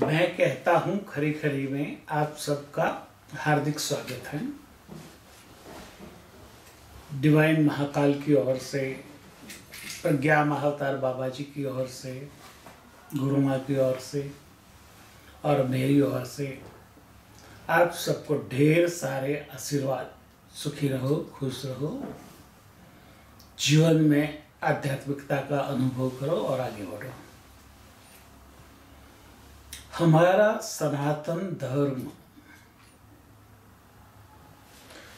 मैं कहता हूँ खरी खरी में आप सबका हार्दिक स्वागत है। डिवाइन महाकाल की ओर से, प्रज्ञा महाअवतार बाबा जी की ओर से, गुरु माँ की ओर से और मेरी ओर से आप सबको ढेर सारे आशीर्वाद। सुखी रहो, खुश रहो, जीवन में आध्यात्मिकता का अनुभव करो और आगे बढ़ो। हमारा सनातन धर्म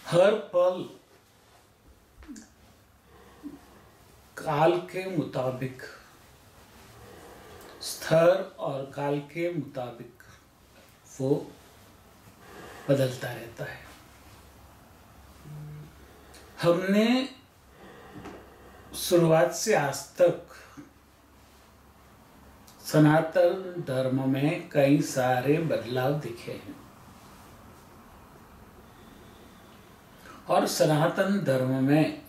हर पल काल के मुताबिक, स्तर और काल के मुताबिक वो बदलता रहता है। हमने शुरुआत से आज तक सनातन धर्म में कई सारे बदलाव दिखे हैं और सनातन धर्म में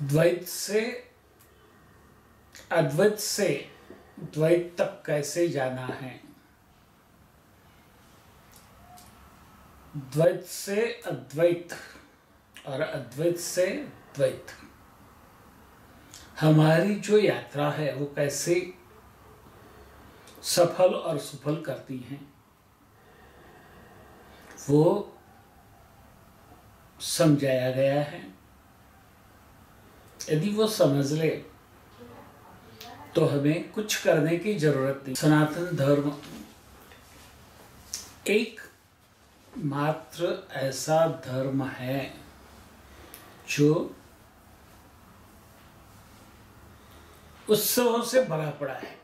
द्वैत से अद्वैत से द्वैत तक कैसे जाना है, द्वैत से अद्वैत और अद्वैत से द्वैत, हमारी जो यात्रा है वो कैसे सफल और सुफल करती हैं, वो समझाया गया है। यदि वो समझ ले तो हमें कुछ करने की जरूरत नहीं। सनातन धर्म एक मात्र ऐसा धर्म है जो उत्सवों से भरा पड़ा है।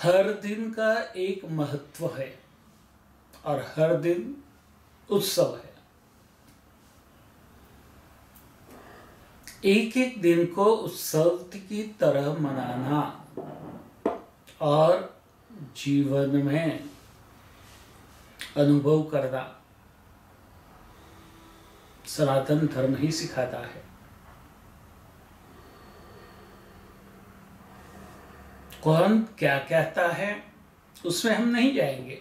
हर दिन का एक महत्व है और हर दिन उत्सव है। एक एक दिन को उत्सव की तरह मनाना और जीवन में अनुभव करना सनातन धर्म ही सिखाता है। कौन क्या कहता है उसमें हम नहीं जाएंगे,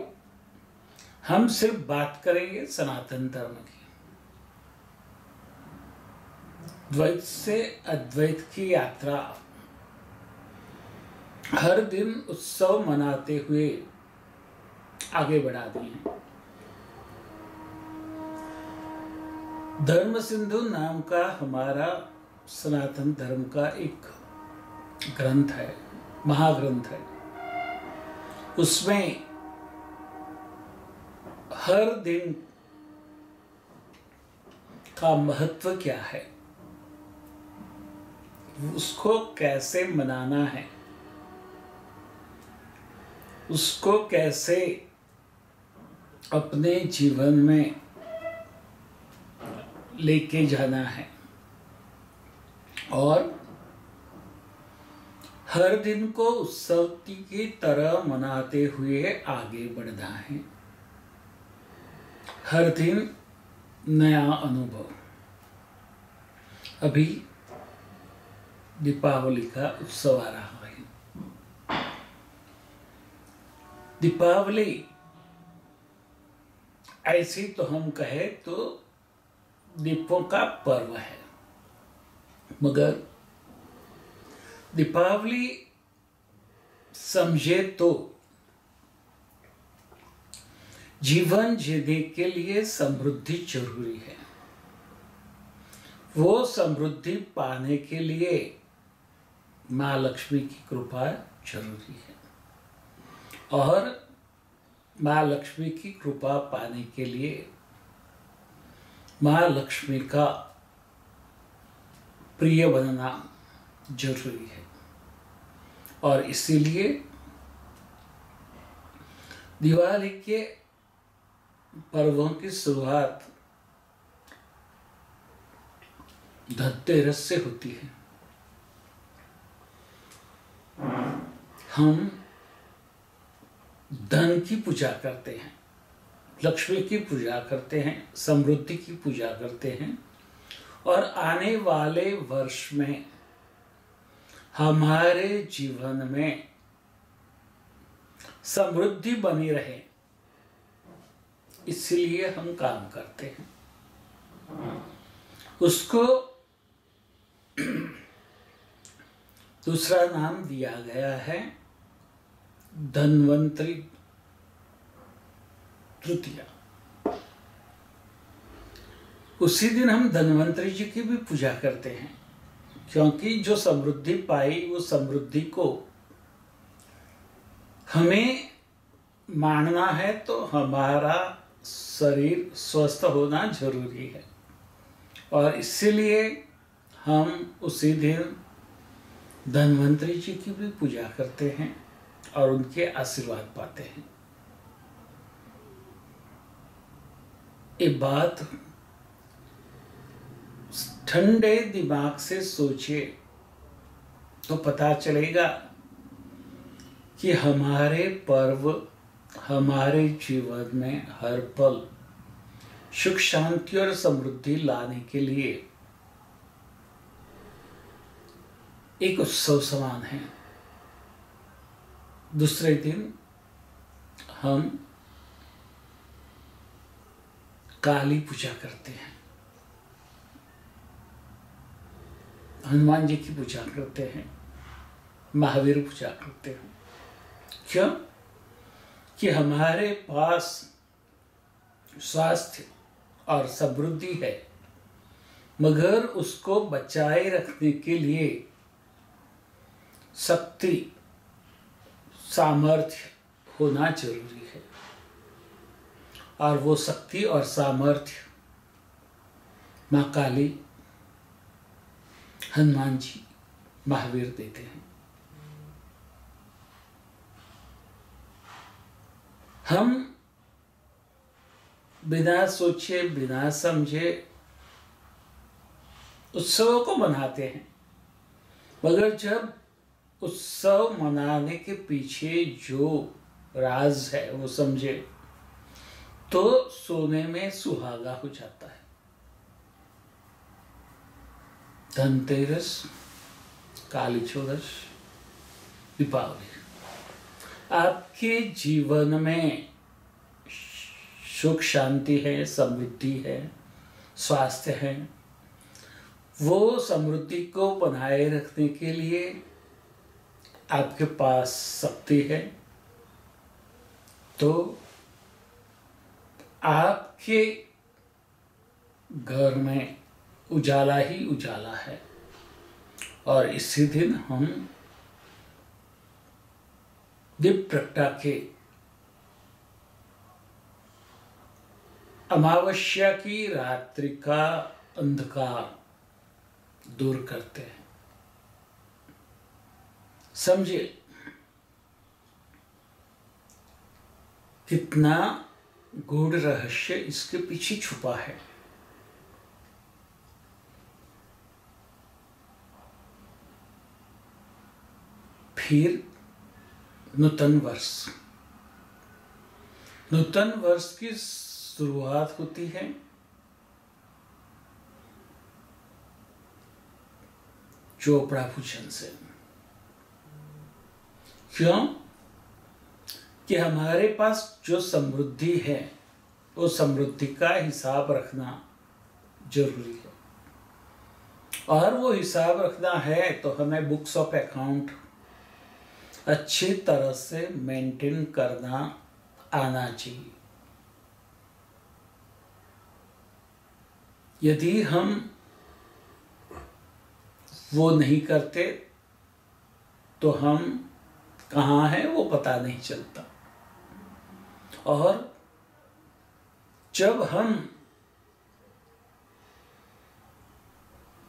हम सिर्फ बात करेंगे सनातन धर्म की। द्वैत से अद्वैत की यात्रा हर दिन उत्सव मनाते हुए आगे बढ़ाती है। धर्म सिंधु नाम का हमारा सनातन धर्म का एक ग्रंथ है, महाग्रंथ है। उसमें हर दिन का महत्व क्या है, उसको कैसे मनाना है, उसको कैसे अपने जीवन में लेके जाना है और हर दिन को उत्सव की तरह मनाते हुए आगे बढ़ना है। हर दिन नया अनुभव। अभी दीपावली का उत्सव आ रहा है। दीपावली ऐसी तो हम कहें तो दीपों का पर्व है, मगर दीपावली समझे तो जीवन जीने के लिए समृद्धि जरूरी है। वो समृद्धि पाने के लिए माँ लक्ष्मी की कृपा जरूरी है और माँ लक्ष्मी की कृपा पाने के लिए माँ लक्ष्मी का प्रिय बनना जरूरी है। और इसीलिए दिवाली के पर्वों की शुरुआत धनतेरस से होती है। हम धन की पूजा करते हैं, लक्ष्मी की पूजा करते हैं, समृद्धि की पूजा करते हैं और आने वाले वर्ष में हमारे जीवन में समृद्धि बनी रहे, इसलिए हम काम करते हैं। उसको दूसरा नाम दिया गया है धन्वंतरि तृतीया। उसी दिन हम धन्वंतरि जी की भी पूजा करते हैं, क्योंकि जो समृद्धि पाई वो समृद्धि को हमें मानना है तो हमारा शरीर स्वस्थ होना जरूरी है, और इसीलिए हम उसी दिन धन्वंतरि जी की भी पूजा करते हैं और उनके आशीर्वाद पाते हैं। ये बात ठंडे दिमाग से सोचिए तो पता चलेगा कि हमारे पर्व हमारे जीवन में हर पल सुख शांति और समृद्धि लाने के लिए एक उत्सव समान है। दूसरे दिन हम काली पूजा करते हैं, हनुमान जी की पूजा करते हैं, महावीर पूजा करते हैं। क्यों? कि हमारे पास स्वास्थ्य और समृद्धि है, मगर उसको बचाए रखने के लिए शक्ति सामर्थ्य होना जरूरी है, और वो शक्ति और सामर्थ्य माँ काली, हनुमान जी, महावीर देते हैं। हम बिना सोचे बिना समझे उत्सवों को मनाते हैं, मगर जब उत्सव मनाने के पीछे जो राज है वो समझे तो सोने में सुहागा हो जाता है। धनतेरस, काली चौदस, दीपावली आपके जीवन में सुख शांति है, समृद्धि है, स्वास्थ्य है। वो समृद्धि को बनाए रखने के लिए आपके पास शक्ति है, तो आपके घर में उजाला ही उजाला है। और इसी दिन हम दीप प्रगटा के अमावस्या की रात्रि का अंधकार दूर करते हैं। समझिए कितना गूढ़ रहस्य इसके पीछे छुपा है। फिर नूतन वर्ष, नूतन वर्ष की शुरुआत होती है चोपड़ा पूजन से। क्यों? कि हमारे पास जो समृद्धि है वो समृद्धि का हिसाब रखना जरूरी है, और वो हिसाब रखना है तो हमें बुक्स ऑफ अकाउंट अच्छी तरह से मेंटेन करना आना चाहिए। यदि हम वो नहीं करते तो हम कहाँ हैं वो पता नहीं चलता। और जब हम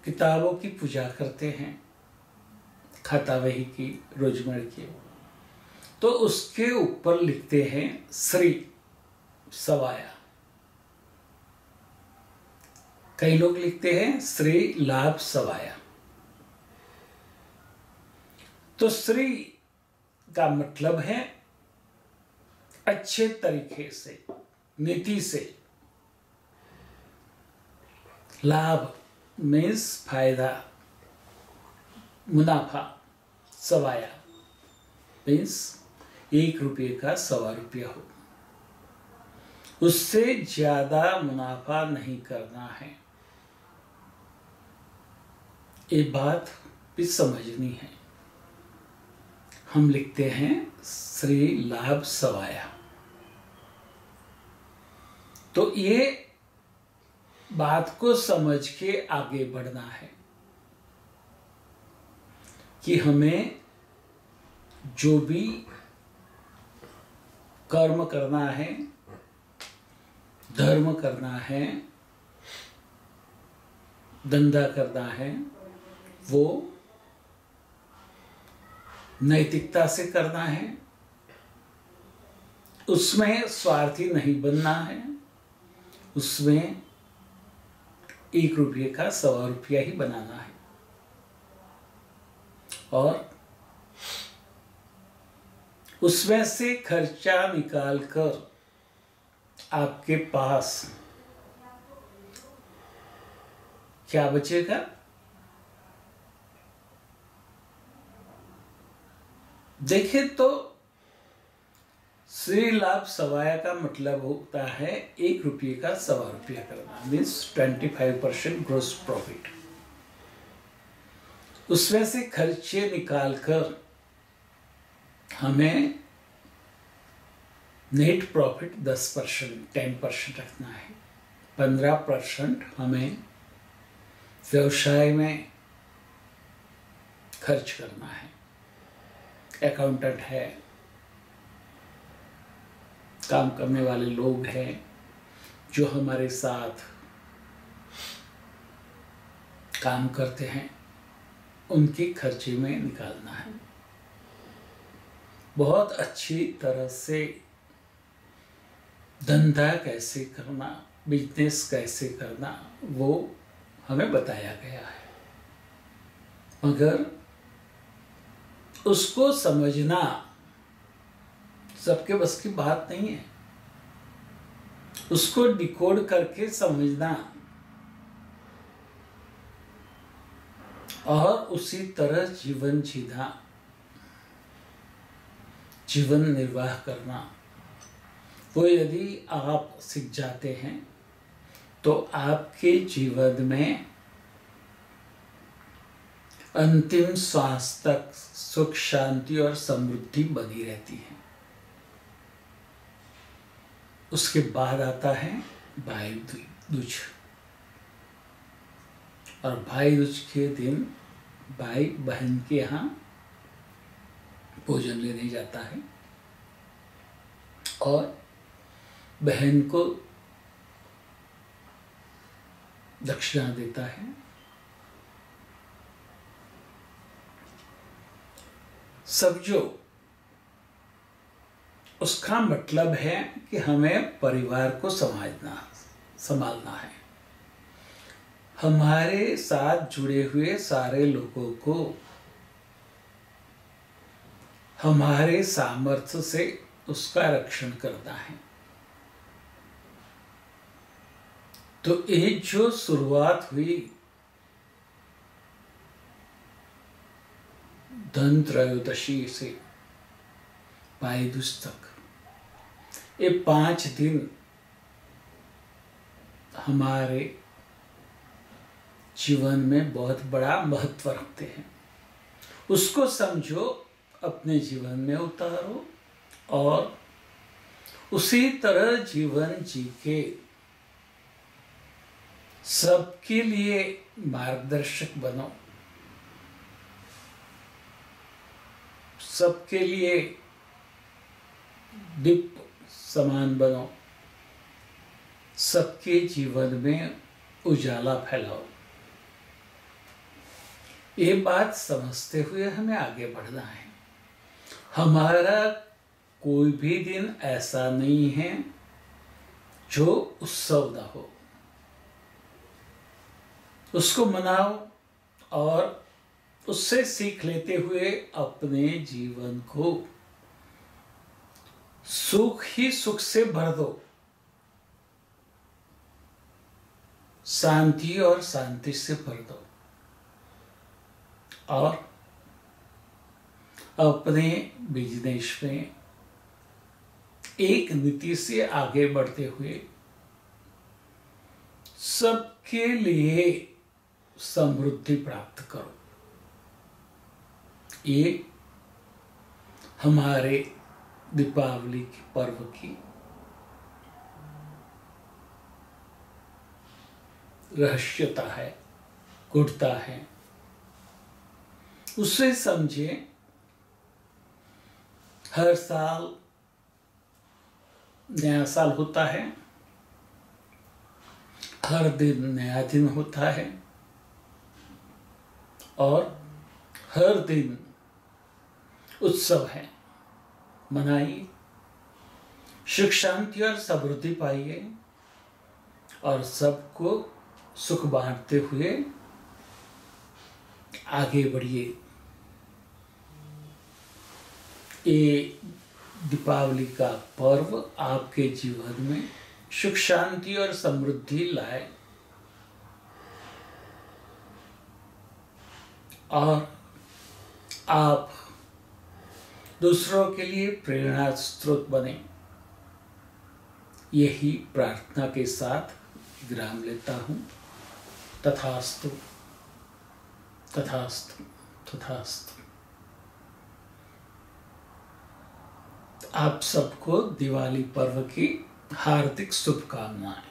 किताबों की पूजा करते हैं, खाता वही की, रोजमर्रा की, तो उसके ऊपर लिखते हैं श्री सवाया। कई लोग लिखते हैं श्री लाभ सवाया। तो श्री का मतलब है अच्छे तरीके से, नीति से। लाभ मीन्स फायदा, मुनाफा, सवाया मीन्स 1 रुपये का 1.25 रुपया हो, उससे ज्यादा मुनाफा नहीं करना है। ये बात भी समझनी है। हम लिखते हैं श्री लाभ सवाया। तो ये बात को समझ के आगे बढ़ना है कि हमें जो भी कर्म करना है, धर्म करना है, धंधा करना है, वो नैतिकता से करना है, उसमें स्वार्थी नहीं बनना है, उसमें 1 रुपये का 1.25 रुपया ही बनाना है। और उसमें से खर्चा निकालकर आपके पास क्या बचेगा? देखें तो श्री लाभ सवाया का मतलब होता है 1 रुपये का 1.25 रुपया करना, मीन्स 25% ग्रॉस प्रॉफिट। उसमें से खर्चे निकालकर हमें नेट प्रॉफिट 10% रखना है। 15% हमें व्यवसाय में खर्च करना है। अकाउंटेंट है, काम करने वाले लोग हैं जो हमारे साथ काम करते हैं, उनके खर्चे में निकालना है। बहुत अच्छी तरह से धंधा कैसे करना, बिजनेस कैसे करना, वो हमें बताया गया है, मगर उसको समझना सबके बस की बात नहीं है। उसको डिकोड करके समझना और उसी तरह जीवन जीना, जीवन निर्वाह करना, वो यदि आप सीख जाते हैं तो आपके जीवन में अंतिम श्वास तक सुख, शांति और समृद्धि बनी रहती है। उसके बाद आता है भाई दूज, और भाई दूज के दिन भाई बहन के यहाँ भोजन लेने जाता है और बहन को दक्षिणा देता है। सब जो उसका मतलब है कि हमें परिवार को संभालना है। हमारे साथ जुड़े हुए सारे लोगों को हमारे सामर्थ्य से उसका रक्षण करना है। तो ये जो शुरुआत हुई धन त्रयोदशी से भाई दूज तक, ये 5 दिन हमारे जीवन में बहुत बड़ा महत्व रखते हैं। उसको समझो, अपने जीवन में उतारो और उसी तरह जीवन जी के सबके लिए मार्गदर्शक बनो, सबके लिए दीप समान बनो, सबके जीवन में उजाला फैलाओ। ये बात समझते हुए हमें आगे बढ़ना है। हमारा कोई भी दिन ऐसा नहीं है जो उत्सव ना हो। उसको मनाओ और उससे सीख लेते हुए अपने जीवन को सुख ही सुख से भर दो, शांति और शांति से भर दो, और अपने बिजनेस में एक नीति से आगे बढ़ते हुए सबके लिए समृद्धि प्राप्त करो। ये हमारे दीपावली के पर्व की रहस्यता है, गुणता है। उसे समझे। हर साल नया साल होता है, हर दिन नया दिन होता है और हर दिन उत्सव है। मनाइए, सुख शांति और समृद्धि पाइए और सबको सुख बांटते हुए आगे बढ़िए। ये दीपावली का पर्व आपके जीवन में सुख शांति और समृद्धि लाए और आप दूसरों के लिए प्रेरणा स्रोत बने। यही प्रार्थना के साथ विराम लेता हूँ। तथास्तु, तथास्तु, तथास्तु। आप सबको दिवाली पर्व की हार्दिक शुभकामनाएं।